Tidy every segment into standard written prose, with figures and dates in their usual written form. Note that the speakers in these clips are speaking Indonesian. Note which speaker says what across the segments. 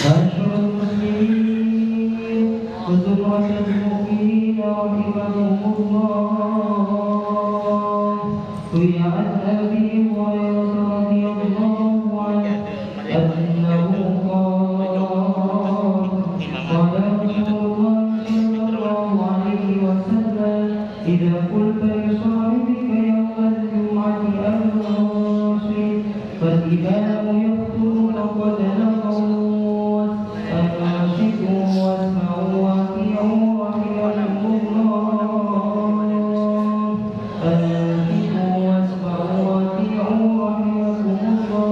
Speaker 1: معاشر المسلمين وزمرة المؤمنين رحمهم الله، روي عن أبي هريرة رضي الله عنه أنه قال رسول الله صلى الله عليه وسلم: إذا قلت لصاحبك يوم الجمعة أنصت فالإمام يخطب فقد نقضت، أنصتوا واسمعوا وأطيعوا رحمكم الله، أنصتوا واسمعوا وأطيعوا رحمكم الله،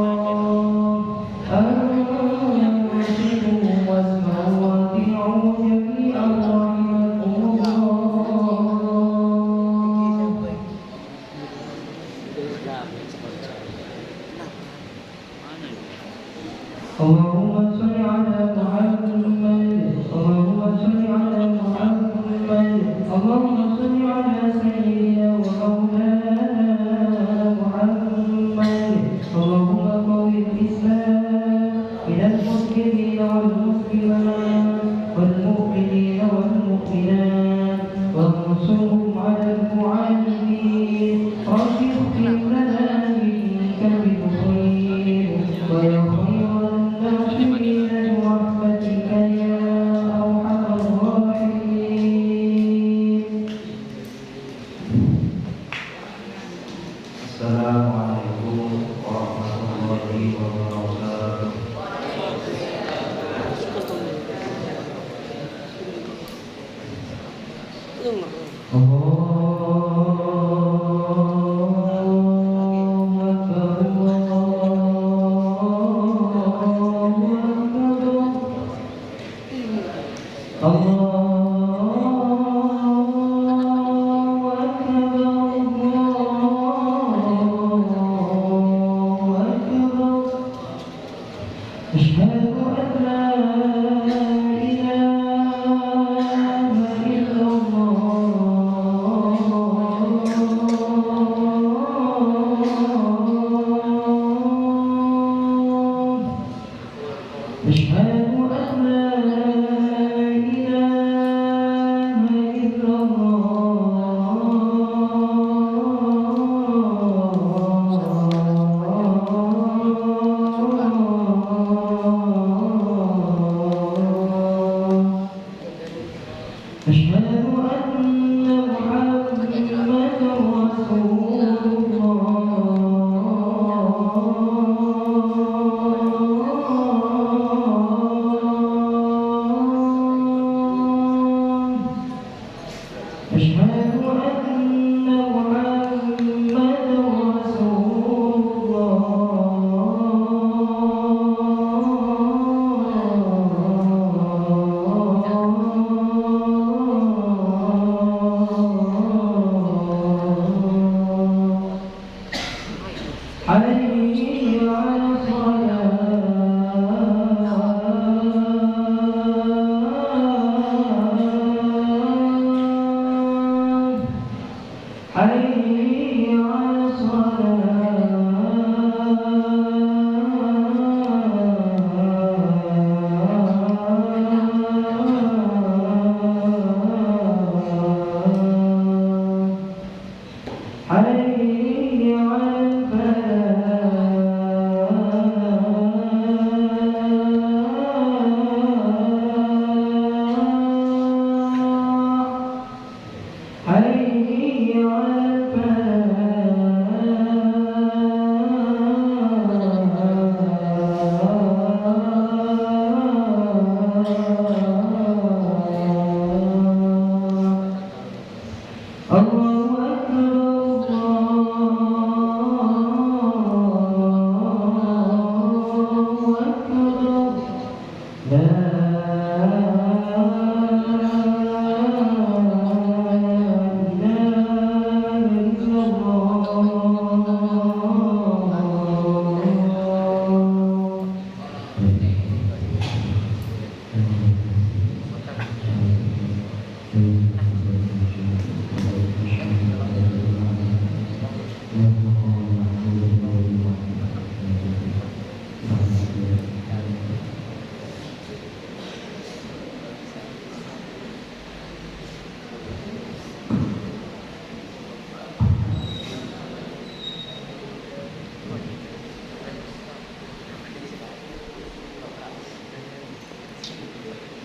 Speaker 1: أنصتوا واسمعوا وأطيعوا جميعا رحمكم الله. اللهم صل على محمد، اللهم صل على محمد، اللهم صل على سيدنا ومولانا محمد، اللهم قوي الإسلام من المسلمين والمسلمات والمؤمنين والمؤمنات وانصرهم على المعاندين، رب اختم لنا منك بالخير ويا خير الناصرين برحمتك يا أرحم الراحمين. السلام عليكم ورحمة الله وبركاته. أشهد أن لا إله إلا الله، أشهد أن لا إله إلا الله، أشهد أن محمدا رسول الله.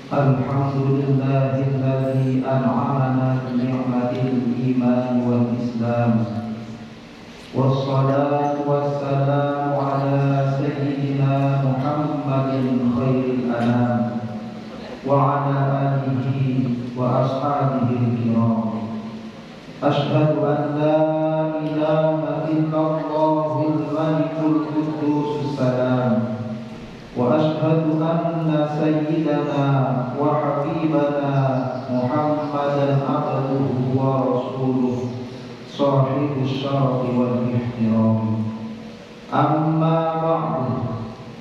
Speaker 2: Alhamdulillahilladzi an'amana bi ni'matil iman wal islam. Wassalatu wassalamu ala sayyidina Muhammadin khairil anam wa ala alihi wa ashabihi kiram. Ashhadu an la ilaha illallahul malikul quddus salam. وأشهد أن سيدنا وحبيبنا محمدا عبده ورسوله صاحب الشرف والاحترام. أما بعد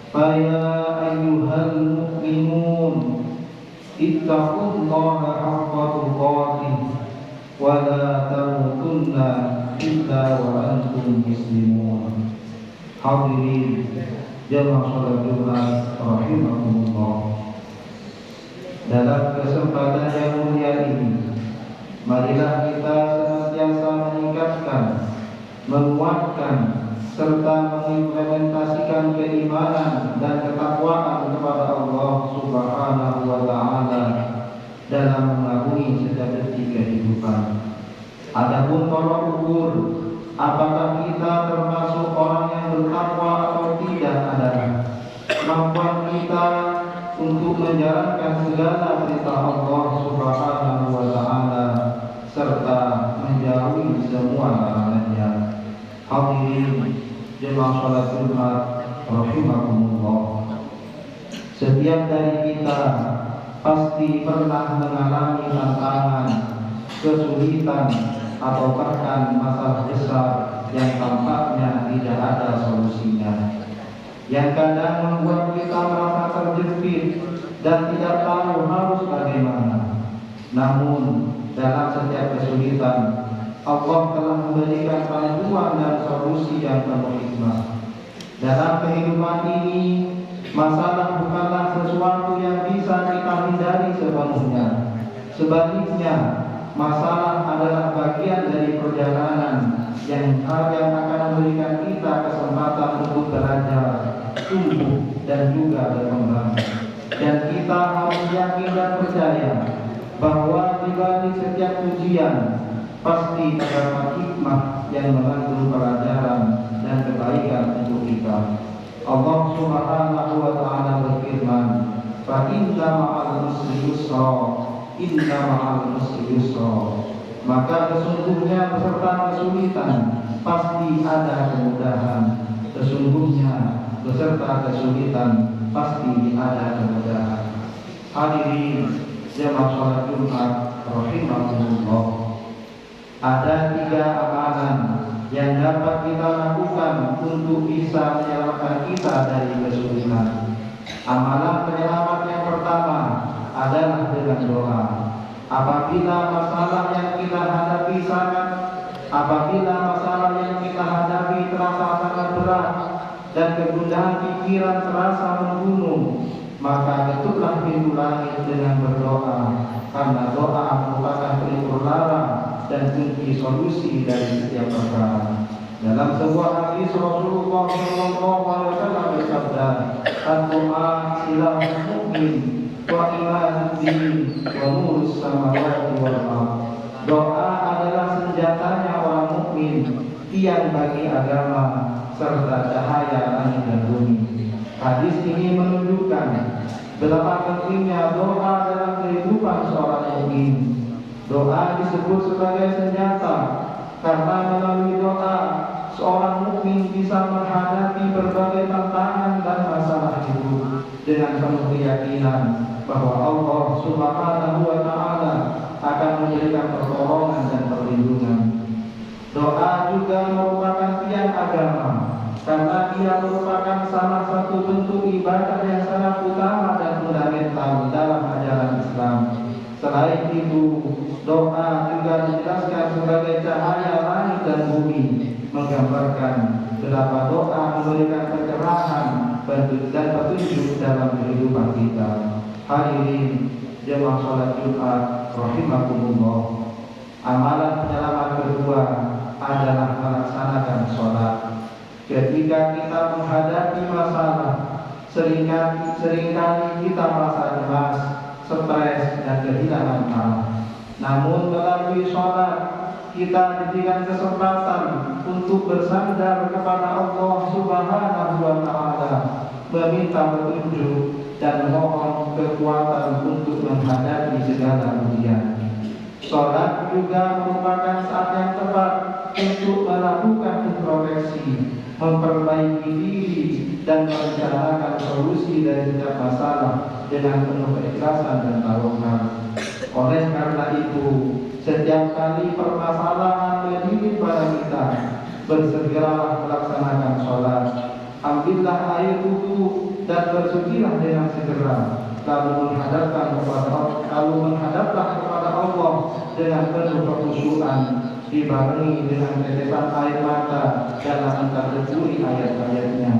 Speaker 2: فيا أيها المؤمنون اتقوا الله حق تقاته ولا تموتن إلا وأنتم مسلمون. Hadirin jamaah salat Jumat rahimakumullah. Dalam kesempatan yang mulia ini, marilah kita senantiasa meningkatkan, menguatkan serta mengimplementasikan keimanan dan ketakwaan kepada Allah Subhanahu wa taala dalam mengagumi setiap detik kehidupan. Adapun tolak ukur apakah kita termasuk orang yang bertakwa atau tidak adalah kemampuan kita untuk menjalankan segala perintah Allah Subhanahu wa taala serta menjauhi semua larangannya. Hadirin jemaah salat Jumat rahimakumullah. Setiap dari kita pasti pernah mengalami tantangan, kesulitan atau bahkan masalah besar yang tampaknya tidak ada solusinya, yang kadang membuat kita merasa terjepit dan tidak tahu harus bagaimana. Namun dalam setiap kesulitan Allah telah memberikan panduan dan solusi yang penuh hikmah. Dalam kehidupan ini, masalah bukanlah sesuatu yang bisa kita hindari sepenuhnya. Sebaliknya, masalah adalah bagian dari perjalanan yang akan memberikan kita kesempatan untuk belajar, tumbuh dan juga berkembang. Dan kita harus yakin dan percaya bahwa di balik setiap ujian pasti terdapat hikmah yang mengandung pelajaran dan kebaikan untuk kita. Allah Subhanahu wa taala berfirman, "Fa inna ma'al usri yusra." Inna ma'al usri yusra. Maka sesungguhnya beserta kesulitan pasti ada kemudahan. Sesungguhnya beserta kesulitan pasti ada kemudahan. Hadirin jemaah salat Jumat rahimakumullah. Ada 3 amalan yang dapat kita lakukan untuk bisa menyelamatkan kita dari kesulitan. Amalan penyelamat yang pertama adalah dengan doa. Apabila masalah yang kita hadapi terasa sangat berat dan kegundahan pikiran terasa membunuh, maka ketuklah pintu langit dengan berdoa, karena doa merupakan pelipur lara dan kunci solusi dari setiap perkara. Dalam sebuah hadis Rasulullah SAW bersabda, "Doa silahul mukmin wa imanuddin wa nurus samawati wal ardh." Doa adalah senjatanya orang mukmin, tiang bagi agama serta cahaya langit dan bumi. Hadis ini menunjukkan betapa pentingnya doa dalam kehidupan seorang mukmin. Doa disebut sebagai senjata karena melalui doa seorang mukmin bisa menghadapi berbagai tantangan dan masalah hidup dengan penuh keyakinan bahwa Allah Subhanahu wa taala akan memberikan pertolongan dan perlindungan. Doa juga merupakan tiang agama karena ia merupakan salah satu bentuk ibadah yang sangat utama dan fundamental dalam ajaran Islam. Selain itu, doa juga dijelaskan sebagai cahaya langit dan bumi, menggambarkan betapa doa memberikan pencerahan dan petunjuk dalam kehidupan kita. Hadirin jemaah salat Jumat rahimakumullah. Amalan penyelamat kedua adalah melaksanakan sholat. Ketika kita menghadapi masalah, seringkali kita merasa cemas, stres, dan kehilangan arah. Namun melalui sholat kita diberikan kesempatan untuk bersandar kepada Allah Subhanahu wa Ta'ala, meminta petunjuk dan mohon kekuatan untuk menghadapi segala ujian. Sholat juga merupakan saat yang tepat untuk melakukan introspeksi, memperbaiki diri, dan merencanakan solusi dari setiap masalah dengan penuh keikhlasan dan tawakal. Oleh karena itu, setiap kali permasalahan menimpa pada kita, bersegeralah melaksanakan sholat. Ambillah air wudu dan bersucilah dengan segera, lalu menghadaplah kepada Allah dengan penuh kekhusyuan, dibarengi dengan tetesan air mata dalam mentadaburi ayat-ayatnya.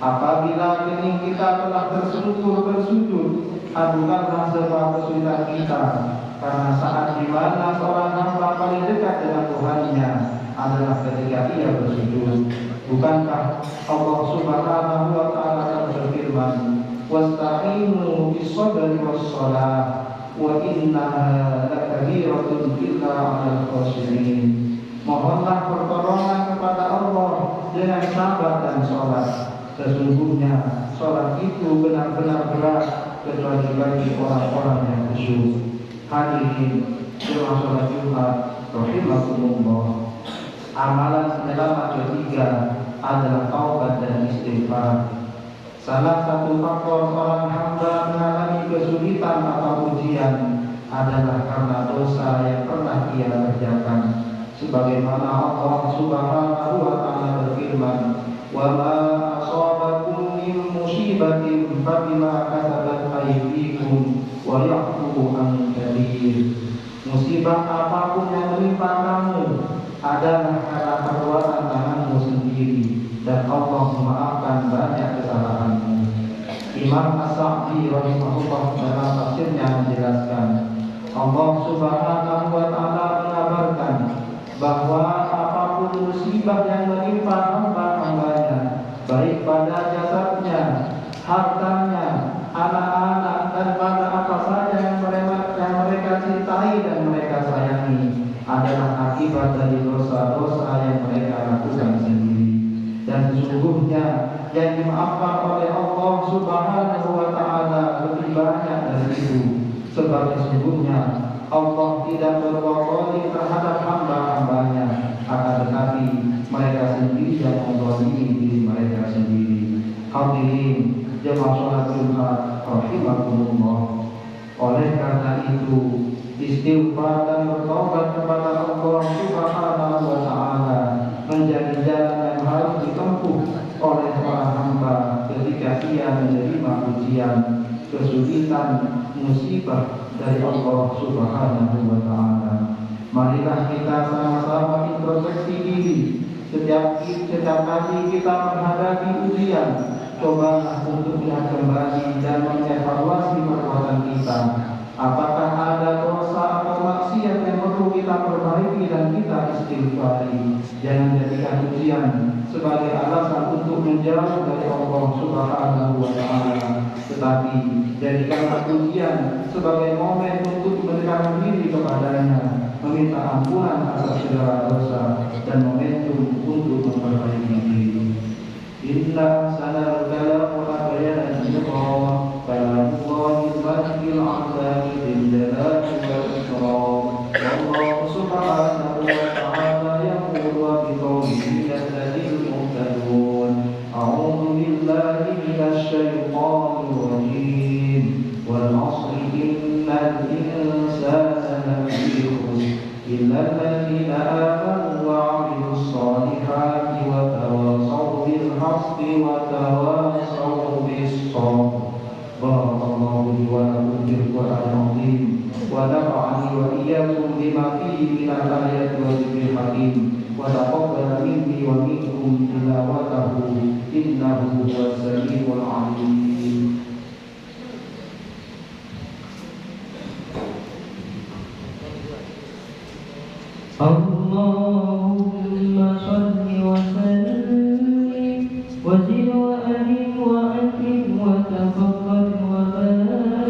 Speaker 2: Apabila kening kita telah tersungkur bersujud, adukanlah semua kesulitan kita, karena saat di mana seorang hamba paling dekat dengan Tuhannya adalah ketika ia bersujud. Bukankah Allah Subhanahu wa Ta'ala berfirman, "Wasta'inu bis-sabri was-shalah wa innaha lakabiratun illa 'alal khashiyin." Mohonlah pertolongan kepada Allah dengan sabar dan sholat. Sesungguhnya sholat itu benar-benar berat kecuali bagi orang-orang yang khusyuk. Hadirin jemaah sholat Jumat rahimakumullah. Amalan penyelamat ketiga adalah taubat dan istighfar. Salah satu faktor seorang hamba mengalami kesulitan atau ujian adalah karena dosa yang pernah ia kerjakan. Sebagaimana Allah Subhanahu wa Ta'ala berfirman, "Wa ma asabakum min musibatin fabima kasabat aydikum wa ya'fu an katsir." Musibah apapun yang menimpa kamu adalah karena perbuatan tanganmu sendiri, dan Allah memaafkan banyak kesalahanmu. Imam As-Sa'di rahimahullah dalam tafsirnya menjelaskan, Allah Subhanahu wa Ta'ala mengabarkan bahwa apapun musibah yang menimpa hamba-hambanya, baik pada jasadnya, hartanya, anak-anak, dan pada apa saja yang mereka cintai dan mereka sayangi, adalah akibat dari dosa-dosa yang mereka lakukan sendiri. Dan sesungguhnya yang dimaafkan oleh Allah Subhanahu wa Ta'ala lebih banyak dari itu, sebab sesungguhnya Allah tidak berbuat zalim terhadap hamba-hambanya, akan tetapi mereka sendiri yang menzalimi diri mereka sendiri. Hadirin jemaah sholat Jumat rahimakumullah. Oleh karena itu, istighfar dan bertobat kepada Allah Subhanahu wa Ta'ala menjadi jalan yang harus ditempuh oleh para hamba ketika ia menerima ujian, kesulitan, musibah dari Allah Subhanahu wa Ta'ala. Marilah kita sama-sama introspeksi diri. Setiap kali kita menghadapi ujian, cobalah untuk melihat kembali dan mengevaluasi perbuatan kita. Apakah ada dosa atau maksiat yang perlu kita perbaiki dan kita istighfari? Jangan jadikan ujian sebagai alasan untuk menjauh dari Allah Subhanahu wa Ta'ala, tetapi jadikanlah ujian sebagai momen untuk mendekatkan diri kepadanya, meminta ampunan atas segala dosa, dan momentum untuk memperbaiki diri. Inna sanal kalam wa bayan al-iqam kalamullahi al-mahdi al-'azami bil-jalali wal-ikram. Allah Subhanahu wa Ta'ala yaqulu wa biqawlihi alladhil muhtadun. A'udhu billahi minasy syaithanir rajim. Wal 'asri innal insana lafi khusr illa alladhina amanu wa 'amilus solihati wa tawassaw bil haqqi wa tawassaw bis sabr. Barakallahu li wa lakum bil Qur'anil 'azim wa nafa'ani wa iyyakum bima fihi minal ayati wa dzikril hakim wa taqabbal minni wa minkum tilawatahu innahu huwas samiul 'alim.
Speaker 1: Allahumma salli wa sallim wa zid wa alim wa akrim wa tafaqqal wa barik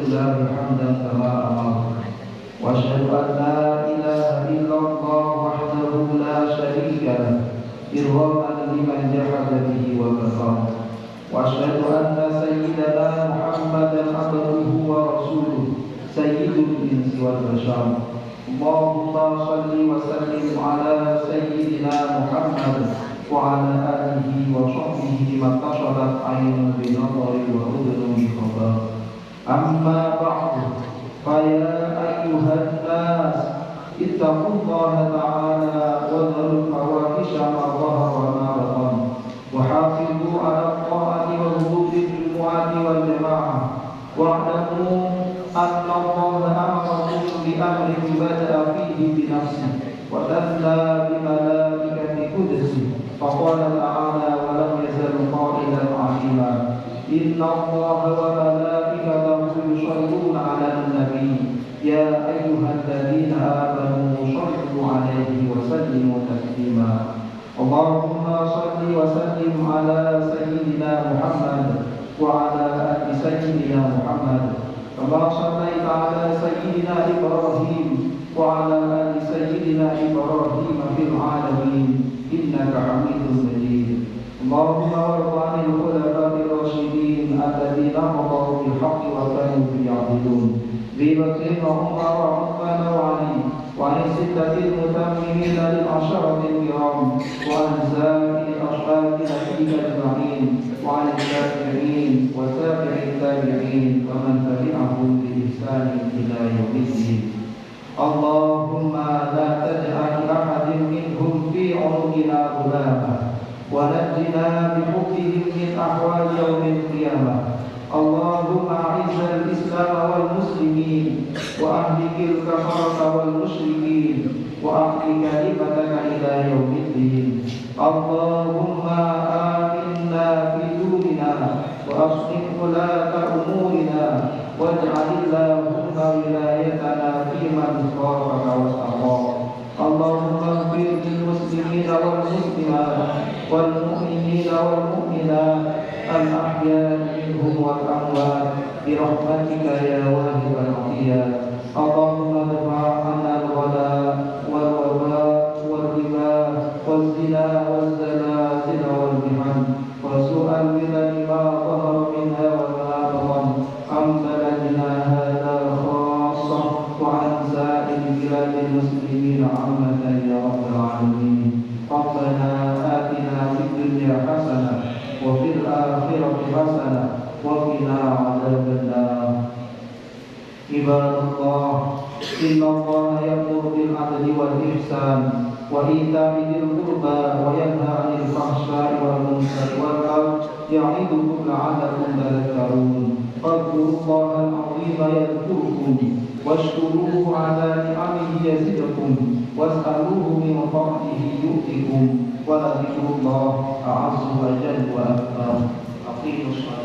Speaker 2: لله حمدا كما أمر وأشهد أن لا إله إلا الله وحده لا شريك له إرغاما لمن جحد به وكفر وأشهد أن سيدنا محمدا عبده ورسوله سيد الإنس والبشر اللهم صل وسلم على سيدنا محمد وعلى آله وصحبه ما اتصلت عين بنظر وأذن بخبر أما بعد فيا أيها الناس اتقوا الله تعالى وذروا الفواحش ما ظهر وما بطن وحافظوا على الطاعة وحدود الجمعة والجماعة واعلموا أن الله أمركم بأمر بدأ فيه بنفسه وثنى بملائكة قدسه فقال تعالى ولم يزل قائلا عظيما إن الله وملائكته يصلون على النبي يا أيها الذين آمنوا صلوا عليه وسلموا تسليما اللهم صل وسلم على سيدنا محمد وعلى آل سيدنا محمد كما صليت على سيدنا إبراهيم وعلى آل سيدنا إبراهيم في العالمين إنك حميد مجيد اللهم وارض عن الخلفاء الراشدين الذين قضوا بالحق وكانوا به يعدلون أبي بكر وعمر وعثمان وعلي وعن الستة المتممين للعشرة الكرام وعن سائر أصحاب نبيك أجمعين وعن التابعين وتابع التابعين ومن تبعهم بإحسان إلى يوم الدين اللهم لا تجعل لأحد منهم في عنقنا غلاما ونجنا بحبهم من أحوال يوم القيامة اللهم أعز الإسلام والمسلمين وأهلك الكفرة والمشركين وأحل كلمتك إلى يوم الدين اللهم آمنا في دوننا وأصلح ولاة أمورنا واجعل اللهم ولايتنا في من خافك واتقاك اللهم اغفر للمسلمين والمسلمات والمؤمنين والمؤمنات الأحياء منهم والأموات برحمتك يا واهب العطيات اللهم ادفع عنا الغلاء والوباء والربا والزنا والزلازل والمحن وسوء الفتن ما ظهر منها وما بطن عن بلدنا هذا خاصة وعن سائر بلاد المسلمين عامة يا رب العالمين ربنا آتنا في الدنيا حسنة وفي الآخرة حسنة وقنا عذاب النار عباد الله إن الله يأمر بالعدل والإحسان وإيتاء ذي القربى وينهى عن الفحشاء والمنكر والبغي يعظكم لعلكم تذكرون فاذكروا الله العظيم يذكركم واشكروه على نعمه يزدكم واسألوه من فضله يؤتكم ولذكر الله أعز وجل وأكبر أقيموا الصلاة